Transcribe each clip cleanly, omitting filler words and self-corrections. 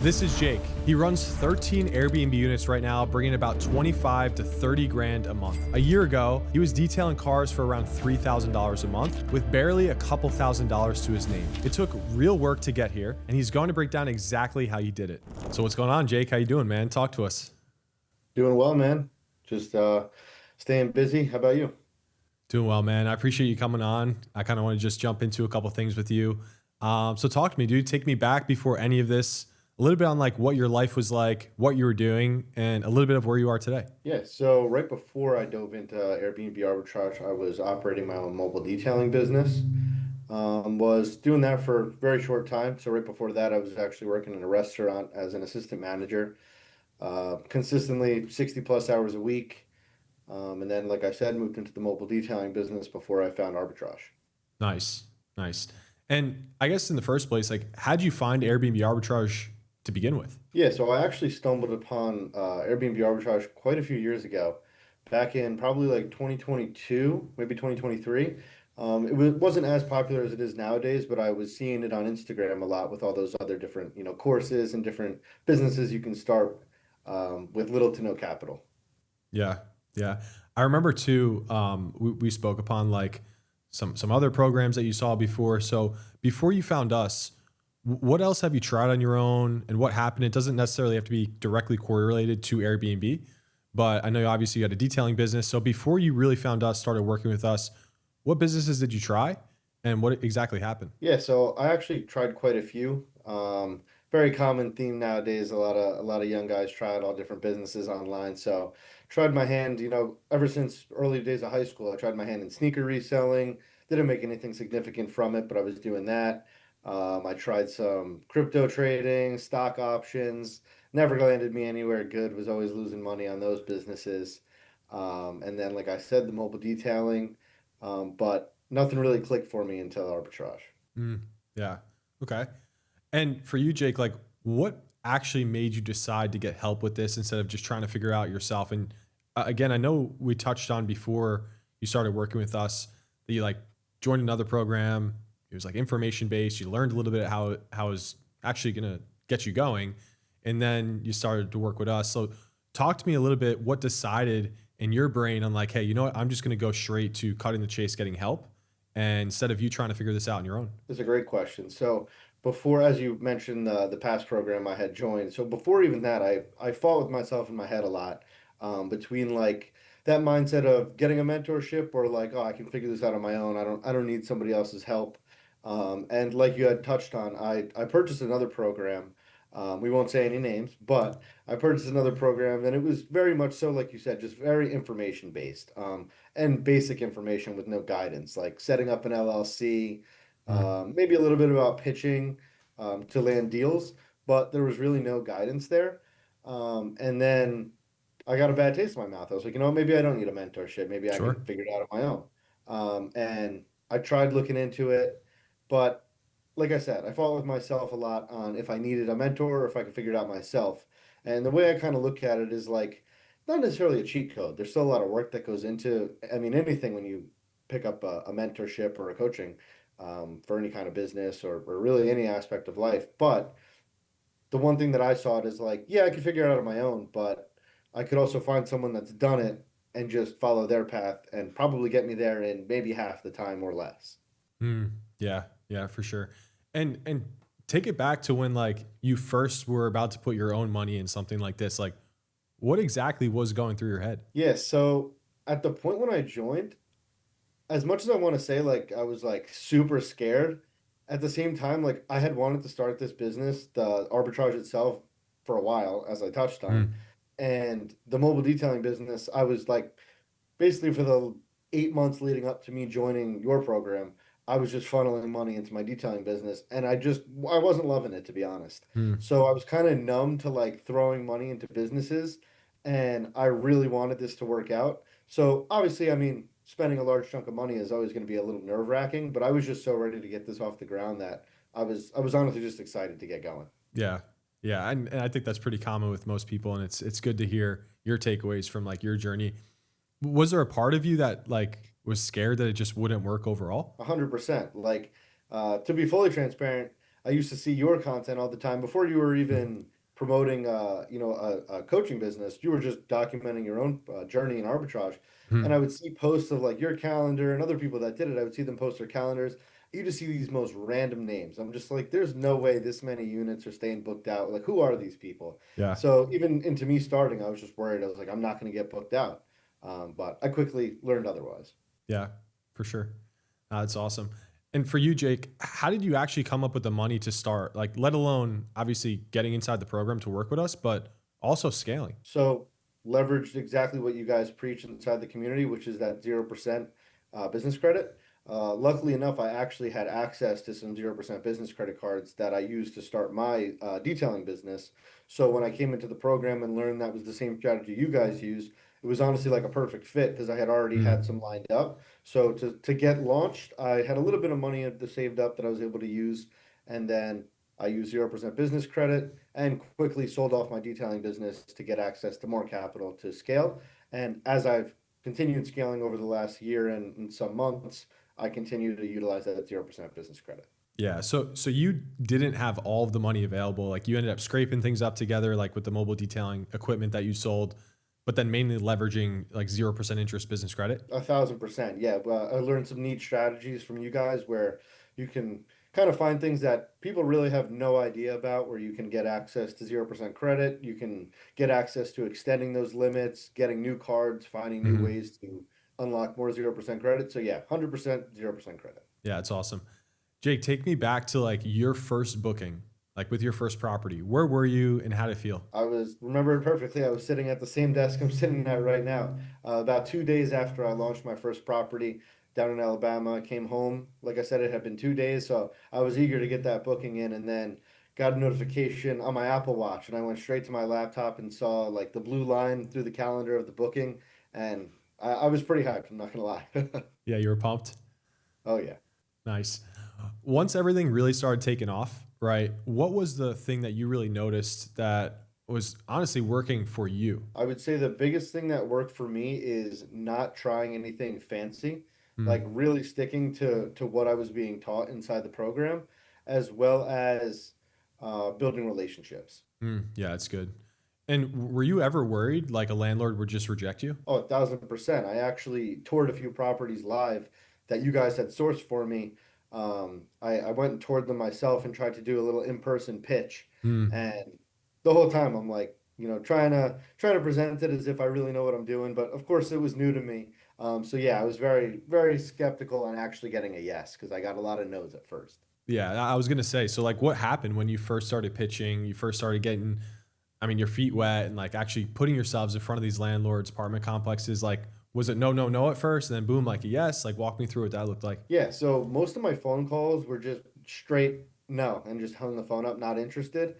This is Jake. He runs 13 Airbnb units right now, bringing about 25 to 30 grand a month. A year ago, he was detailing cars for around $3,000 a month with barely a couple $1,000s to his name. It took real work to get here, and he's going to break down exactly how he did it. So what's going on, Jake? How you doing, man? Talk to us. Doing well, man. Just staying busy. How about you? Doing well, man. I appreciate you coming on. I kind of want to just jump into a couple things with you. So talk to me, dude. Take me back before any of this. A little bit on like what your life was like, what you were doing, and a little bit of where you are today. Yeah, so right before I dove into Airbnb Arbitrage, I was operating my own mobile detailing business. Was doing that for a very short time. So right before that, I was actually working in a restaurant as an assistant manager, consistently 60 plus hours a week. And then, like I said, moved into the mobile detailing business before I found Arbitrage. Nice, nice. And I guess in the first place, like, how'd you find Airbnb arbitrage to begin with? Yeah, so I actually stumbled upon Airbnb Arbitrage quite a few years ago, back in probably like 2022, maybe 2023. Wasn't as popular as it is nowadays, but I was seeing it on Instagram a lot with all those other different, courses and different businesses you can start with little to no capital. Yeah, yeah. I remember too. We spoke upon like some other programs that you saw before. So before you found us, what else have you tried on your own, and what happened? It doesn't necessarily have to be directly correlated to Airbnb, but I know obviously you had a detailing business. So before you really found us, started working with us, what businesses did you try, and what exactly happened? Yeah, so I actually tried quite a few. Very common theme nowadays. A lot of young guys try out all different businesses online. So tried my hand, ever since early days of high school. I tried my hand in sneaker reselling. Didn't make anything significant from it, but I was doing that. I tried some crypto trading, stock options. Never landed me anywhere good. Was always losing money on those businesses. And then, like I said, the mobile detailing. But nothing really clicked for me until arbitrage. Mm, yeah. Okay. And for you, Jake, like what actually made you decide to get help with this instead of just trying to figure out yourself? And again, I know we touched on before you started working with us that you like joined another program. It was like information based. You learned a little bit how it was actually going to get you going. And then you started to work with us. So talk to me a little bit, what decided in your brain on like, hey, you know what? I'm just going to go straight to cutting the chase, getting help. And instead of you trying to figure this out on your own. That's a great question. So before, as you mentioned, the past program I had joined. So before even that, I fought with myself in my head a lot, between like that mindset of getting a mentorship or like, oh, I can figure this out on my own. I don't need somebody else's help. And like you had touched on, I purchased another program. We won't say any names, but I purchased another program, and it was very much so, like you said, just very information based, and basic information with no guidance, like setting up an LLC, Mm, maybe a little bit about pitching to land deals, but there was really no guidance there. And then I got a bad taste in my mouth. I was like, maybe I don't need a mentorship. Maybe I can sure. figure it out on my own. And I tried looking into it, but like I said, I fought with myself a lot on if I needed a mentor or if I could figure it out myself. And the way I kind of look at it is like not necessarily a cheat code. There's still a lot of work that goes into, I mean, anything when you pick up a mentorship or a coaching, for any kind of business or really any aspect of life. But the one thing that I saw it is like, yeah, I could figure it out on my own, but I could also find someone that's done it and just follow their path and probably get me there in maybe half the time or less. Mm, yeah, yeah, for sure. And take it back to when like you first were about to put your own money in something like this. Like, what exactly was going through your head? Yeah, so at the point when I joined, as much as I want to say like I was like super scared, at the same time like I had wanted to start this business, the arbitrage itself, for a while, as I touched on, Mm, and the mobile detailing business. I was like basically for the 8 months leading up to me joining your program, I was just funneling money into my detailing business, and I wasn't loving it, to be honest. mm, So I was kind of numb to like throwing money into businesses, and I really wanted this to work out. So obviously, I mean, spending a large chunk of money is always going to be a little nerve-wracking, but I was just so ready to get this off the ground that I was honestly just excited to get going. yeah, yeah. And I think that's pretty common with most people. And it's good to hear your takeaways from like your journey. Was there a part of you that like was scared that it just wouldn't work overall? 100%. Like, to be fully transparent, I used to see your content all the time before you were Mm, even promoting, a coaching business. You were just documenting your own journey in arbitrage. And I would see posts of like your calendar and other people that did it. I would see them post their calendars. You just see these most random names. I'm just like, there's no way this many units are staying booked out. Like, who are these people? Yeah. So even into me starting, I was just worried. I was like, I'm not going to get booked out. But I quickly learned otherwise. Yeah, for sure. That's awesome. And for you, Jake, how did you actually come up with the money to start? Like, let alone obviously getting inside the program to work with us, but also scaling. So leveraged exactly what you guys preach inside the community, which is that 0% business credit. Luckily enough, I actually had access to some 0% business credit cards that I used to start my detailing business. So when I came into the program and learned that was the same strategy you guys use, it was honestly like a perfect fit because I had already had Mm. some lined up. So to get launched, I had a little bit of money saved up that I was able to use, and then I used 0% business credit and quickly sold off my detailing business to get access to more capital to scale. And as I've continued scaling over the last year and some months, I continue to utilize that 0% business credit. Yeah. So you didn't have all of the money available. Like you ended up scraping things up together, like with the mobile detailing equipment that you sold, but then mainly leveraging like 0% interest business credit. 1,000%. Yeah. Well, I learned some neat strategies from you guys where you can kind of find things that people really have no idea about, where you can get access to 0% credit. You can get access to extending those limits, getting new cards, finding new Hmm. ways to unlock more 0% credit. So, yeah, 100% 0% credit. Yeah, it's awesome. Jake, take me back to like your first booking, like with your first property. Where were you and how did it feel? I was remembered perfectly. I was sitting at the same desk I'm sitting at right now. About 2 days after I launched my first property down in Alabama, I came home. Like I said, it had been 2 days, so I was eager to get that booking in, and then got a notification on my Apple Watch, and I went straight to my laptop and saw like the blue line through the calendar of the booking, and I was pretty hyped. I'm not gonna lie. Yeah, you were pumped. Oh yeah. Nice. Once everything really started taking off, right? What was the thing that you really noticed that was honestly working for you? I would say the biggest thing that worked for me is not trying anything fancy, like Mm, really sticking to what I was being taught inside the program, as well as building relationships. yeah, it's good. And were you ever worried like a landlord would just reject you? Oh, 1,000%. I actually toured a few properties live that you guys had sourced for me. I went and toured them myself and tried to do a little in-person pitch. Mm, And the whole time I'm like, trying to present it as if I really know what I'm doing. But of course it was new to me. So yeah, I was very, very skeptical on actually getting a yes because I got a lot of no's at first. yeah, I was gonna say. So like, what happened when you first started pitching? You first started getting, I mean, your feet wet and like actually putting yourselves in front of these landlords, apartment complexes. Like, was it no, no, no at first, and then boom, like a yes? Like, walk me through what that looked like. Yeah, so most of my phone calls were just straight no and just hung the phone up, not interested.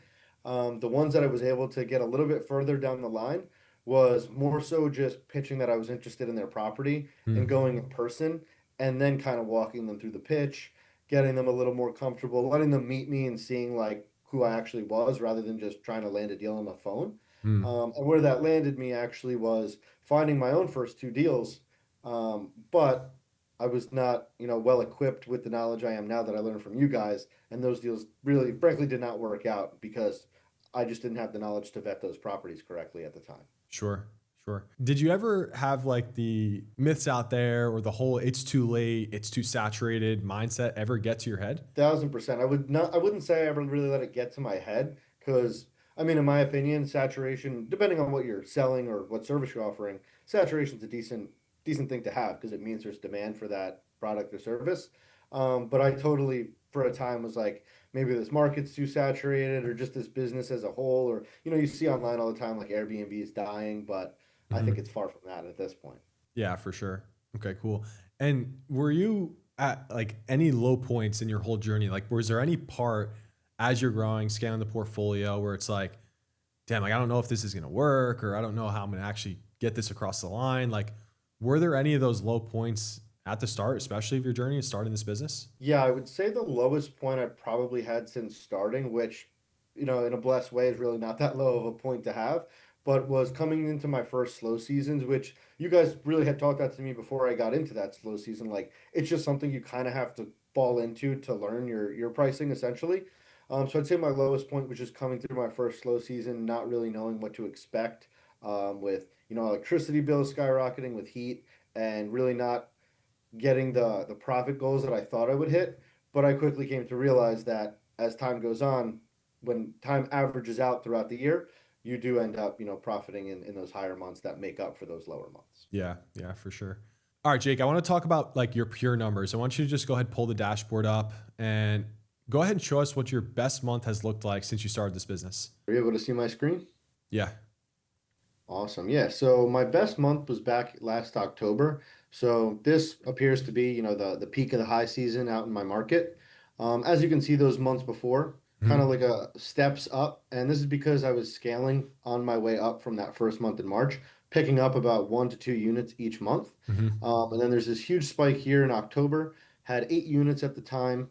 The ones that I was able to get a little bit further down the line was more so just pitching that I was interested in their property and Mm, going in person and then kind of walking them through the pitch, getting them a little more comfortable, letting them meet me and seeing like who I actually was rather than just trying to land a deal on the phone. mm. And where that landed me actually was finding my own first two deals. But I was not, well equipped with the knowledge I am now that I learned from you guys, and those deals really, frankly, did not work out because I just didn't have the knowledge to vet those properties correctly at the time. Sure, sure. Did you ever have like the myths out there or the whole it's too late, it's too saturated mindset ever get to your head? 1,000%. I wouldn't say I ever really let it get to my head because, I mean, in my opinion, saturation, depending on what you're selling or what service you're offering, saturation's a decent thing to have because it means there's demand for that product or service. But I totally, for a time, was like, maybe this market's too saturated or just this business as a whole, or, you see online all the time like Airbnb is dying, but I think Mhm. it's far from that at this point. Yeah, for sure. Okay, cool. And were you at like any low points in your whole journey? Like, was there any part as you're growing, scaling the portfolio where it's like, damn, like I don't know if this is gonna work, or I don't know how I'm gonna actually get this across the line. Like, were there any of those low points at the start, especially of your journey and starting this business? Yeah, I would say the lowest point I probably had since starting, which, in a blessed way is really not that low of a point to have, but was coming into my first slow seasons, which you guys really had talked that to me before I got into that slow season. Like it's just something you kind of have to fall into to learn your pricing essentially. So I'd say my lowest point was just coming through my first slow season, not really knowing what to expect, with electricity bills skyrocketing with heat, and really not getting the profit goals that I thought I would hit. But I quickly came to realize that as time goes on, when time averages out throughout the year, you do end up, profiting in those higher months that make up for those lower months. Yeah, yeah, for sure. All right, Jake, I want to talk about like your pure numbers. I want you to just go ahead and pull the dashboard up and go ahead and show us what your best month has looked like since you started this business. Are you able to see my screen? Yeah. Awesome. Yeah. So my best month was back last October. So this appears to be, the peak of the high season out in my market. As you can see, those months before, kind of Mhm. like a steps up. And this is because I was scaling on my way up from that first month in March, picking up about 1 to 2 units each month. Mhm. And then there's this huge spike here in October, had 8 units at the time.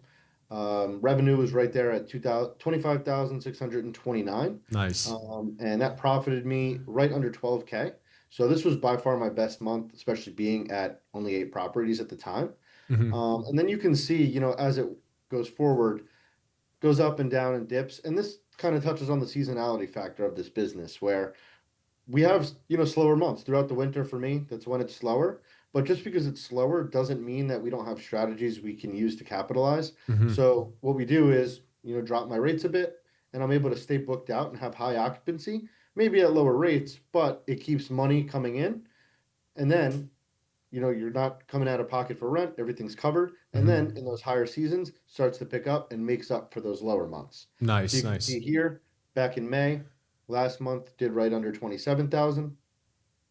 Revenue was right there at 25,629. Nice. And that profited me right under 12K. So this was by far my best month, especially being at only 8 properties at the time. Mhm. And then you can see, as it goes forward, goes up and down and dips. And this kind of touches on the seasonality factor of this business, where we have, slower months throughout the winter. For me, that's when it's slower. But just because it's slower doesn't mean that we don't have strategies we can use to capitalize. Mhm. So what we do is, drop my rates a bit, and I'm able to stay booked out and have high occupancy, maybe at lower rates, but it keeps money coming in. And then, you're not coming out of pocket for rent, everything's covered. And then Mhm. in those higher seasons starts to pick up and makes up for those lower months. So you Nice, can see nice. here, back in May, last month did right under 27,000.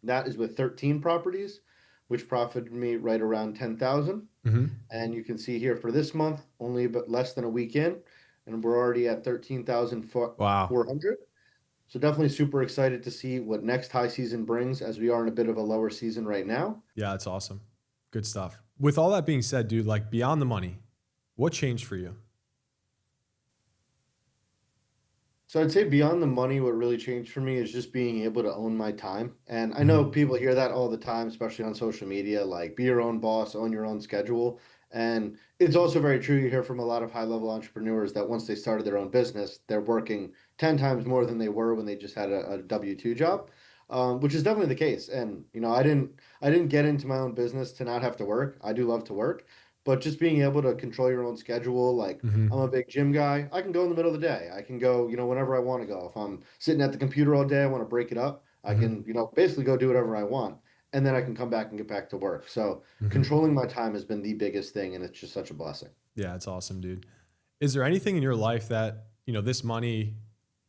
That is with 13 properties, which profited me right around 10,000. Mhm. And you can see here for this month, only but less than a week in, and we're already at Wow. 13,400. So definitely super excited to see what next high season brings, as we are in a bit of a lower season right now. Yeah, that's awesome. Good stuff. With all that being said, dude, like beyond the money, what changed for you? So I'd say beyond the money, what really changed for me is just being able to own my time. And I know Mhm. people hear that all the time, especially on social media, like be your own boss, own your own schedule. And it's also very true. You hear from a lot of high level entrepreneurs that once they started their own business, they're working 10 times more than they were when they just had a W-2 job, which is definitely the case. And, I didn't get into my own business to not have to work. I do love to work, but just being able to control your own schedule, like, I'm a Mhm. big gym guy. I can go in the middle of the day. I can go, whenever I want to go. If I'm sitting at the computer all day, I want to break it up. I can, Mhm. basically go do whatever I want. And then I can come back and get back to work. So Mhm. controlling my time has been the biggest thing, and it's just such a blessing. Yeah, it's awesome, dude. Is there anything in your life that, this money,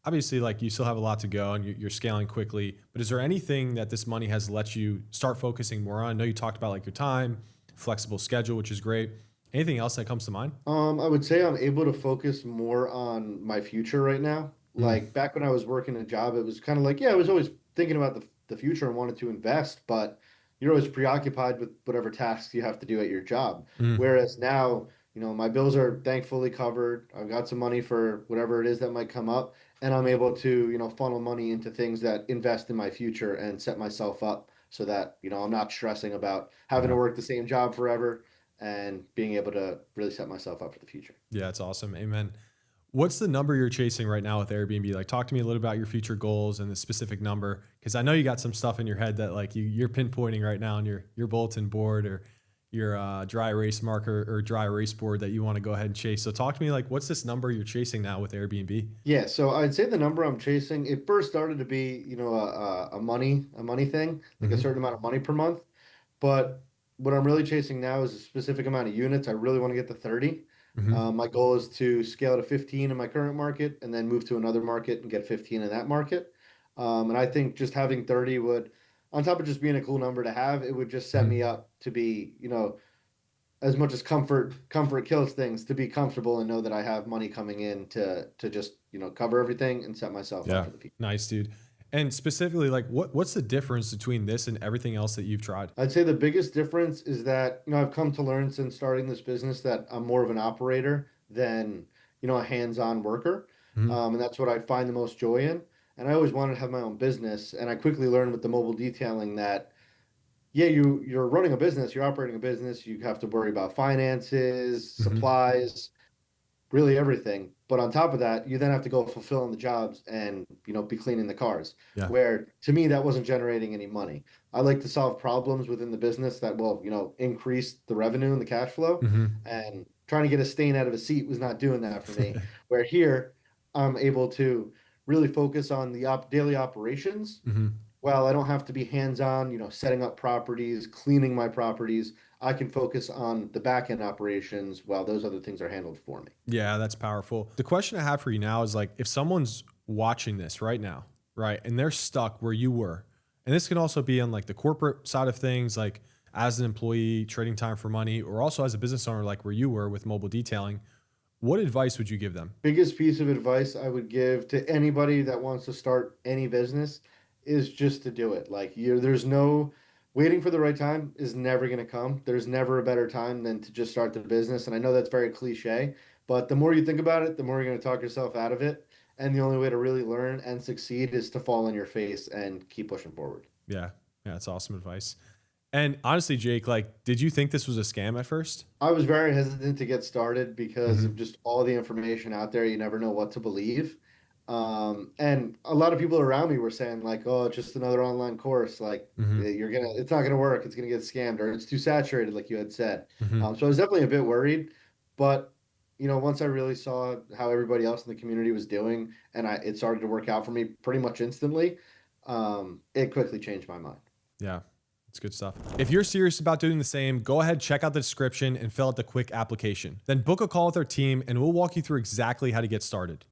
obviously, like you still have a lot to go and you're scaling quickly, but is there anything that this money has let you start focusing more on? I know you talked about like your time, flexible schedule, which is great. Anything else that comes to mind? I would say I'm able to focus more on my future right now. Mm. Like back when I was working a job, it was kind of like, yeah, I was always thinking about the future and wanted to invest, but you're always preoccupied with whatever tasks you have to do at your job. Mm. Whereas now, my bills are thankfully covered. I've got some money for whatever it is that might come up, and I'm able to, funnel money into things that invest in my future and set myself up so that, I'm not stressing about having to Yeah. work the same job forever, and being able to really set myself up for the future. Yeah, it's awesome. Amen. What's the number you're chasing right now with Airbnb? Like, talk to me a little about your future goals and the specific number, because I know you got some stuff in your head that like you're pinpointing right now on your bulletin board or your dry erase marker or dry erase board that you want to go ahead and chase. So, talk to me like, what's this number you're chasing now with Airbnb? Yeah, so I'd say the number I'm chasing, it first started to be, a money thing, like a certain Hmm. amount of money per month. But what I'm really chasing now is a specific amount of units. I really want to get to 30. Hmm. My goal is to scale to 15 in my current market and then move to another market and get 15 in that market. And I think just having 30 would, on top of just being a cool number to have, it would just set me Hmm. up to be, as much as comfort kills things, to be comfortable and know that I have money coming in to just, cover everything and set myself up Yeah, for the future. nice, dude. And specifically, like, what's the difference between this and everything else that you've tried? I'd say the biggest difference is that, I've come to learn since starting this business that I'm more of an operator than, a hands-on worker. Hmm. And that's what I find the most joy in. And I always wanted to have my own business. And I quickly learned with the mobile detailing that, yeah, you're running a business, you're operating a business, you have to worry about finances, Hmm. supplies. really everything. But on top of that, you then have to go fulfilling the jobs and, be cleaning the cars. Yeah. Where to me, that wasn't generating any money. I like to solve problems within the business that will, increase the revenue and the cash flow. Hmm. And trying to get a stain out of a seat was not doing that for me. Where here, I'm able to really focus on the daily operations. Hmm. Well, I don't have to be hands-on, setting up properties, cleaning my properties. I can focus on the back end operations while those other things are handled for me. Yeah, that's powerful. The question I have for you now is like, if someone's watching this right now, right, and they're stuck where you were, and this can also be on like the corporate side of things, like as an employee, trading time for money, or also as a business owner, like where you were with mobile detailing, what advice would you give them? Biggest piece of advice I would give to anybody that wants to start any business is just to do it. Like there's no waiting for the right time is never going to come. There's never a better time than to just start the business. And I know that's very cliche, but the more you think about it, the more you're going to talk yourself out of it. And the only way to really learn and succeed is to fall on your face and keep pushing forward. Yeah. Yeah, that's awesome advice. And honestly, Jake, like, did you think this was a scam at first? I was very hesitant to get started because Hmm. of just all the information out there. You never know what to believe. And a lot of people around me were saying like, "Oh, it's just another online course. Like, Hmm. it's not gonna work. It's gonna get scammed, or it's too saturated," like you had said. Hmm. So I was definitely a bit worried, but once I really saw how everybody else in the community was doing, and it started to work out for me pretty much instantly, it quickly changed my mind. Yeah. It's good stuff. If you're serious about doing the same, go ahead, check out the description and fill out the quick application. Then book a call with our team and we'll walk you through exactly how to get started.